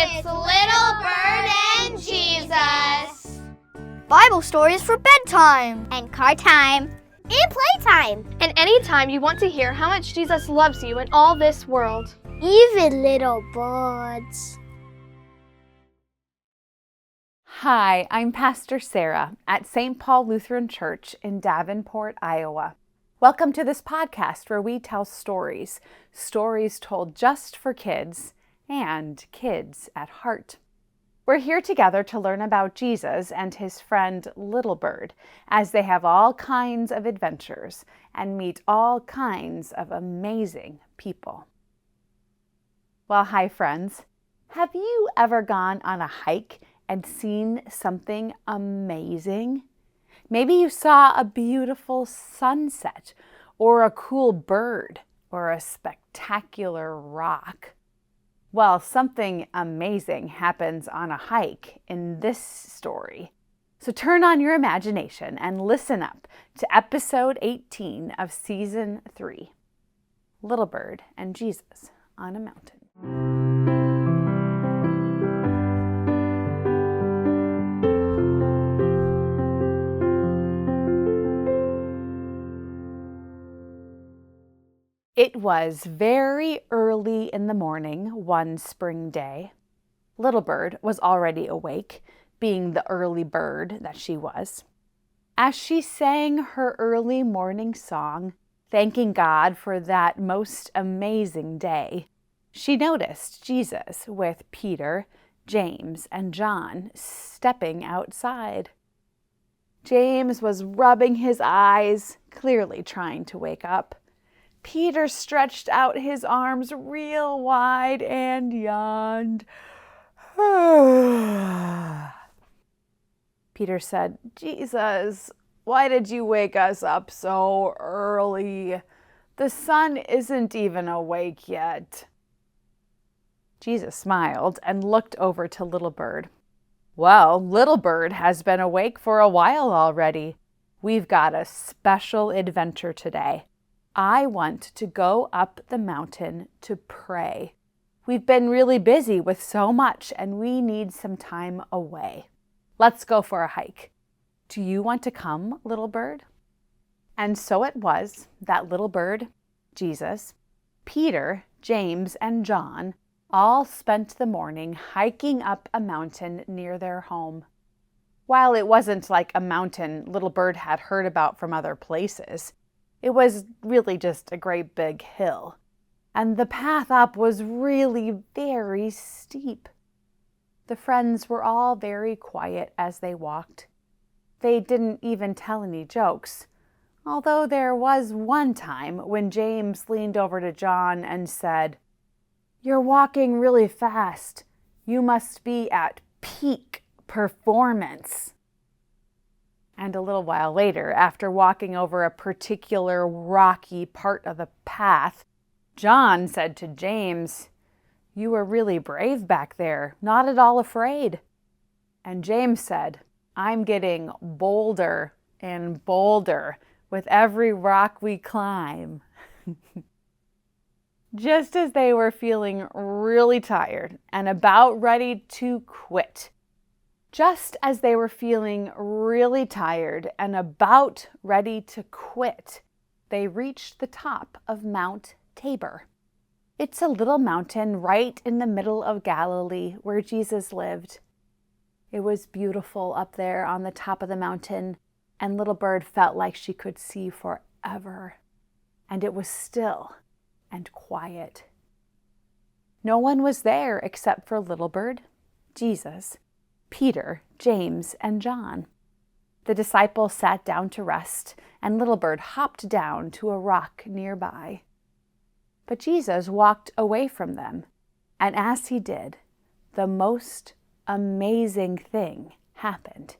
It's Little Bird and Jesus. Bible stories for bedtime. And car time. And playtime. And anytime you want to hear how much Jesus loves you in all this world. Even little birds. Hi, I'm Pastor Sarah at St. Paul Lutheran Church in Davenport, Iowa. Welcome to this podcast where we tell stories told just for kids and kids at heart. We're here together to learn about Jesus and his friend Little Bird as they have all kinds of adventures and meet all kinds of amazing people. Well, hi friends. Have you ever gone on a hike and seen something amazing? Maybe you saw a beautiful sunset, or a cool bird, or a spectacular rock. Well, something amazing happens on a hike in this story. So turn on your imagination and listen up to episode 18 of season 3, Little Bird and Jesus on a Mountain. It was very early in the morning one spring day. Little Bird was already awake, being the early bird that she was. As she sang her early morning song, thanking God for that most amazing day, she noticed Jesus with Peter, James, and John stepping outside. James was rubbing his eyes, clearly trying to wake up. Peter stretched out his arms real wide and yawned. Peter said, "Jesus, why did you wake us up so early? The sun isn't even awake yet." Jesus smiled and looked over to Little Bird. "Well, Little Bird has been awake for a while already. We've got a special adventure today. I want to go up the mountain to pray. We've been really busy with so much and we need some time away. Let's go for a hike. Do you want to come, Little Bird?" And so it was that Little Bird, Jesus, Peter, James, and John all spent the morning hiking up a mountain near their home. While it wasn't like a mountain Little Bird had heard about from other places, it was really just a great big hill, and the path up was really very steep. The friends were all very quiet as they walked. They didn't even tell any jokes, although there was one time when James leaned over to John and said, "You're walking really fast. You must be at peak performance." And a little while later, after walking over a particular rocky part of the path, John said to James, "You were really brave back there, not at all afraid." And James said, "I'm getting bolder and bolder with every rock we climb." Just as they were feeling really tired and about ready to quit, they reached the top of Mount Tabor. It's a little mountain right in the middle of Galilee where Jesus lived. It was beautiful up there on the top of the mountain, and Little Bird felt like she could see forever. And it was still and quiet. No one was there except for Little Bird, Jesus, Peter, James, and John. The disciples sat down to rest, and Little Bird hopped down to a rock nearby. But Jesus walked away from them, and as he did, the most amazing thing happened.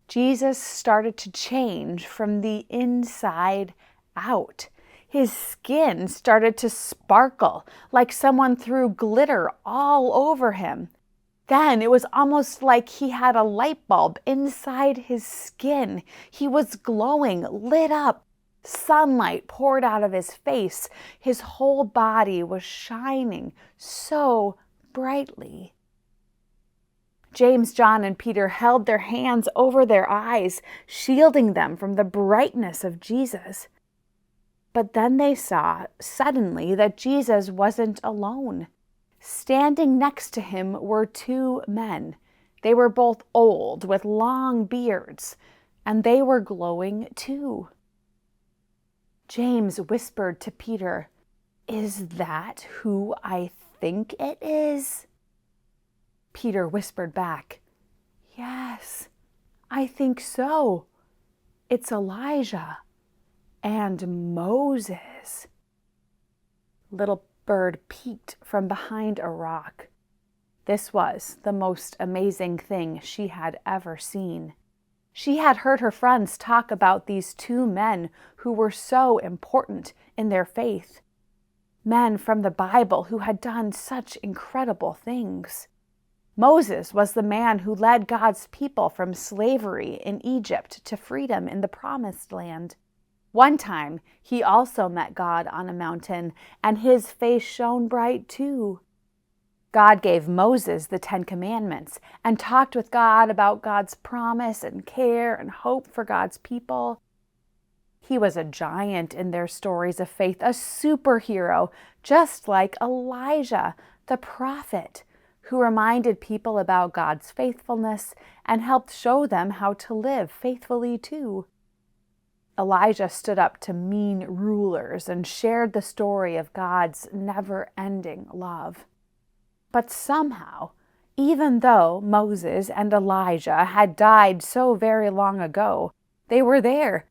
Jesus started to change from the inside out. His skin started to sparkle like someone threw glitter all over him. Then it was almost like he had a light bulb inside his skin. He was glowing, lit up. Sunlight poured out of his face. His whole body was shining so brightly. James, John, and Peter held their hands over their eyes, shielding them from the brightness of Jesus. But then they saw suddenly that Jesus wasn't alone. Standing next to him were two men. They were both old, with long beards, and they were glowing too. James whispered to Peter, "Is that who I think it is?" Peter whispered back, "Yes, I think so. It's Elijah and Moses." Little Bird peeked from behind a rock. This was the most amazing thing she had ever seen. She had heard her friends talk about these two men who were so important in their faith. Men from the Bible who had done such incredible things. Moses was the man who led God's people from slavery in Egypt to freedom in the Promised Land. One time, he also met God on a mountain, and his face shone bright too. God gave Moses the 10 Commandments and talked with God about God's promise and care and hope for God's people. He was a giant in their stories of faith, a superhero, just like Elijah, the prophet, who reminded people about God's faithfulness and helped show them how to live faithfully too. Elijah stood up to mean rulers and shared the story of God's never-ending love. But somehow, even though Moses and Elijah had died so very long ago, they were there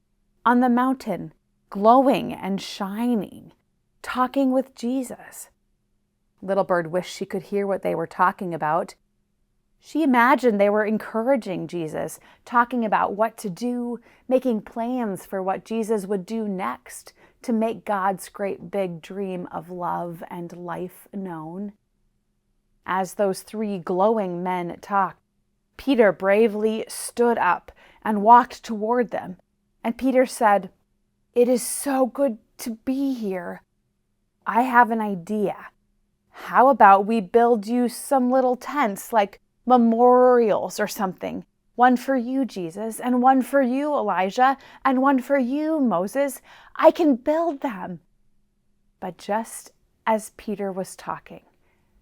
on the mountain, glowing and shining, talking with Jesus. Little Bird wished she could hear what they were talking about. She imagined they were encouraging Jesus, talking about what to do, making plans for what Jesus would do next to make God's great big dream of love and life known. As those three glowing men talked, Peter bravely stood up and walked toward them. And Peter said, "It is so good to be here. I have an idea. How about we build you some little tents, like memorials or something? One for you, Jesus, and one for you, Elijah, and one for you, Moses. I can build them." But just as Peter was talking,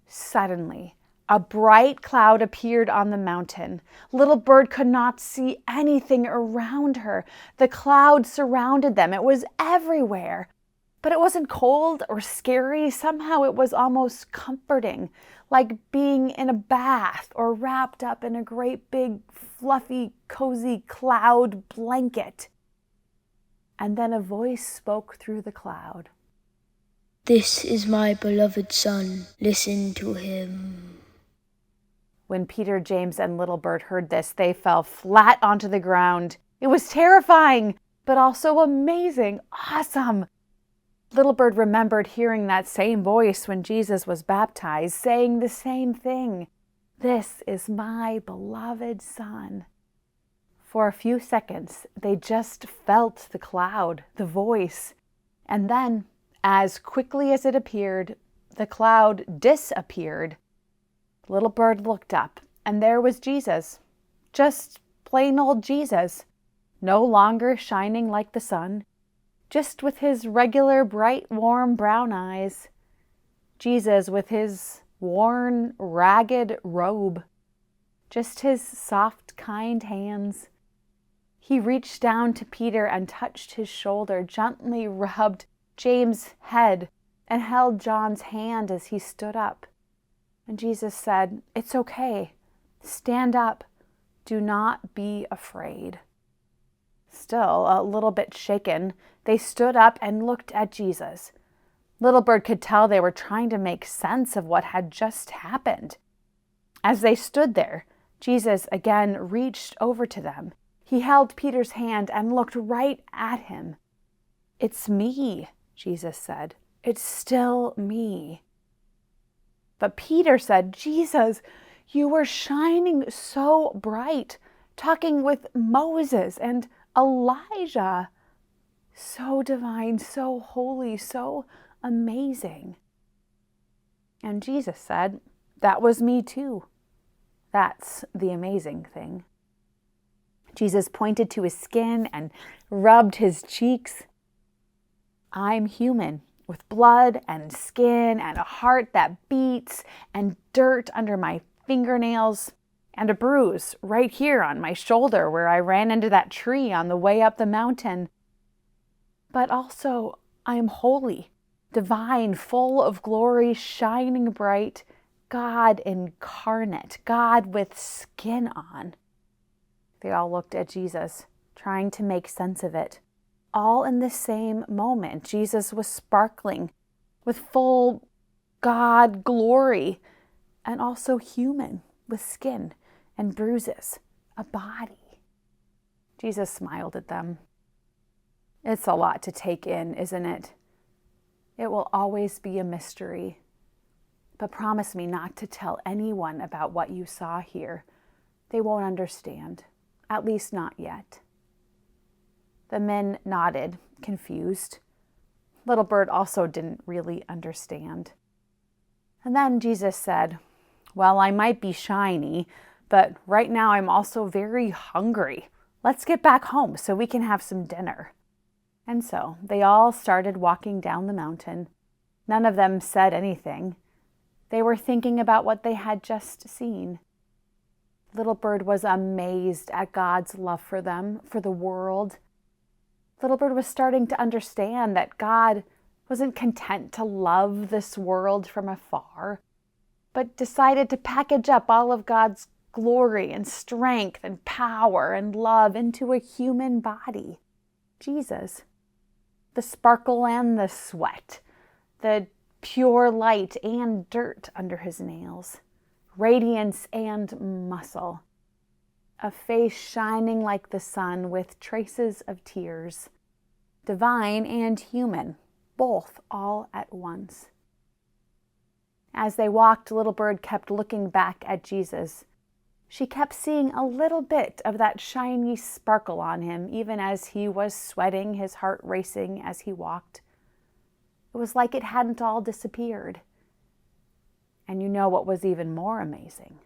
suddenly a bright cloud appeared on the mountain. Little Bird could not see anything around her. The cloud surrounded them. It was everywhere. But it wasn't cold or scary. Somehow it was almost comforting, like being in a bath or wrapped up in a great big, fluffy, cozy cloud blanket. And then a voice spoke through the cloud. "This is my beloved Son. Listen to him." When Peter, James, and Little Bird heard this, they fell flat onto the ground. It was terrifying, but also amazing, awesome. Little Bird remembered hearing that same voice when Jesus was baptized, saying the same thing. "This is my beloved Son." For a few seconds, they just felt the cloud, the voice. And then, as quickly as it appeared, the cloud disappeared. Little Bird looked up, and there was Jesus. Just plain old Jesus. No longer shining like the sun. Just with his regular, bright, warm brown eyes. Jesus with his worn, ragged robe. Just his soft, kind hands. He reached down to Peter and touched his shoulder, gently rubbed James' head, and held John's hand as he stood up. And Jesus said, "It's okay. Stand up. Do not be afraid." Still a little bit shaken, they stood up and looked at Jesus. Little Bird could tell they were trying to make sense of what had just happened. As they stood there, Jesus again reached over to them. He held Peter's hand and looked right at him. "It's me," Jesus said. "It's still me." But Peter said, "Jesus, you were shining so bright, talking with Moses and Elijah. So divine, so holy, so amazing." And Jesus said, That was me too. That's the amazing thing. Jesus pointed to his skin and rubbed his cheeks. I'm human, with blood and skin and a heart that beats and dirt under my fingernails and a bruise right here on my shoulder where I ran into that tree on the way up the mountain. But also, I am holy, divine, full of glory, shining bright, God incarnate, God with skin on. They all looked at Jesus, trying to make sense of it. All in the same moment, Jesus was sparkling with full God glory and also human with skin and bruises, a body. Jesus smiled at them. It's a lot to take in, isn't it? It will always be a mystery. But promise me not to tell anyone about what you saw here. They won't understand, at least not yet. The men nodded, confused. Little Bird also didn't really understand. And then Jesus said, well, I might be shiny, but right now I'm also very hungry. Let's get back home so we can have some dinner. And so they all started walking down the mountain. None of them said anything. They were thinking about what they had just seen. Little Bird was amazed at God's love for them, for the world. Little Bird was starting to understand that God wasn't content to love this world from afar, but decided to package up all of God's glory and strength and power and love into a human body, Jesus. The sparkle and the sweat, the pure light and dirt under his nails, radiance and muscle, a face shining like the sun with traces of tears, divine and human, both all at once. As they walked, Little Bird kept looking back at Jesus. She kept seeing a little bit of that shiny sparkle on him, even as he was sweating, his heart racing as he walked. It was like it hadn't all disappeared. And you know what was even more amazing?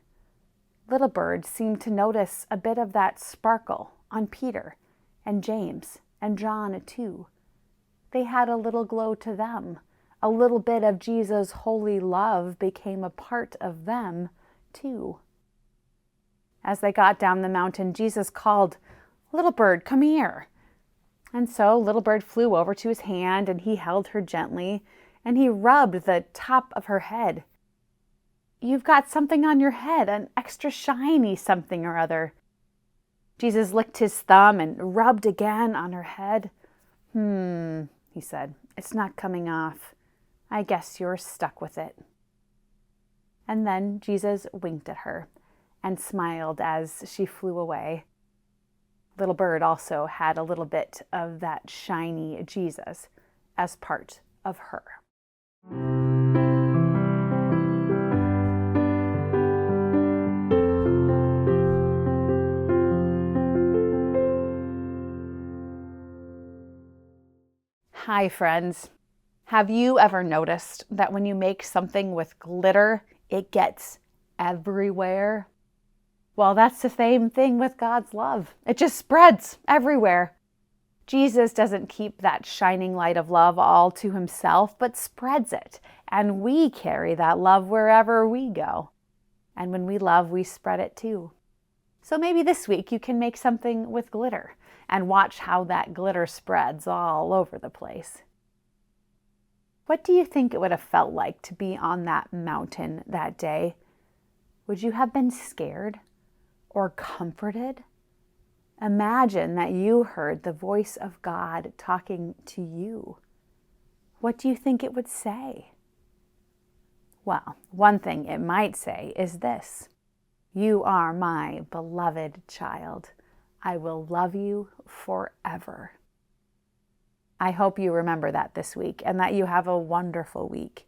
Little Bird seemed to notice a bit of that sparkle on Peter and James and John too. They had a little glow to them. A little bit of Jesus' holy love became a part of them too. As they got down the mountain, Jesus called, Little Bird, come here. And so Little Bird flew over to his hand, and he held her gently, and he rubbed the top of her head. You've got something on your head, an extra shiny something or other. Jesus licked his thumb and rubbed again on her head. He said, it's not coming off. I guess you're stuck with it. And then Jesus winked at her and smiled as she flew away. Little Bird also had a little bit of that shiny Jesus as part of her. Hi, friends. Have you ever noticed that when you make something with glitter, it gets everywhere? Well, that's the same thing with God's love. It just spreads everywhere. Jesus doesn't keep that shining light of love all to himself, but spreads it. And we carry that love wherever we go. And when we love, we spread it too. So maybe this week you can make something with glitter and watch how that glitter spreads all over the place. What do you think it would have felt like to be on that mountain that day? Would you have been scared? Or comforted? Imagine that you heard the voice of God talking to you. What do you think it would say? Well, one thing it might say is this: you are my beloved child. I will love you forever. I hope you remember that this week and that you have a wonderful week.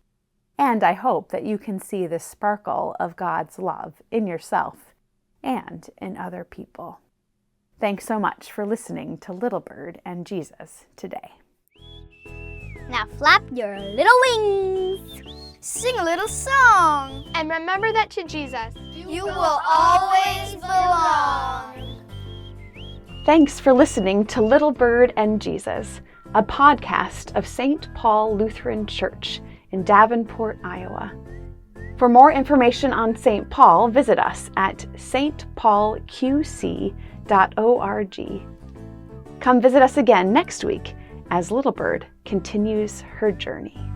And I hope that you can see the sparkle of God's love in yourself and in other people. Thanks so much for listening to Little Bird and Jesus today. Now flap your little wings. Sing a little song. And remember that to Jesus, You will always belong. Thanks for listening to Little Bird and Jesus, a podcast of St. Paul Lutheran Church in Davenport, Iowa. For more information on St. Paul, visit us at stpaulqc.org. Come visit us again next week as Little Bird continues her journey.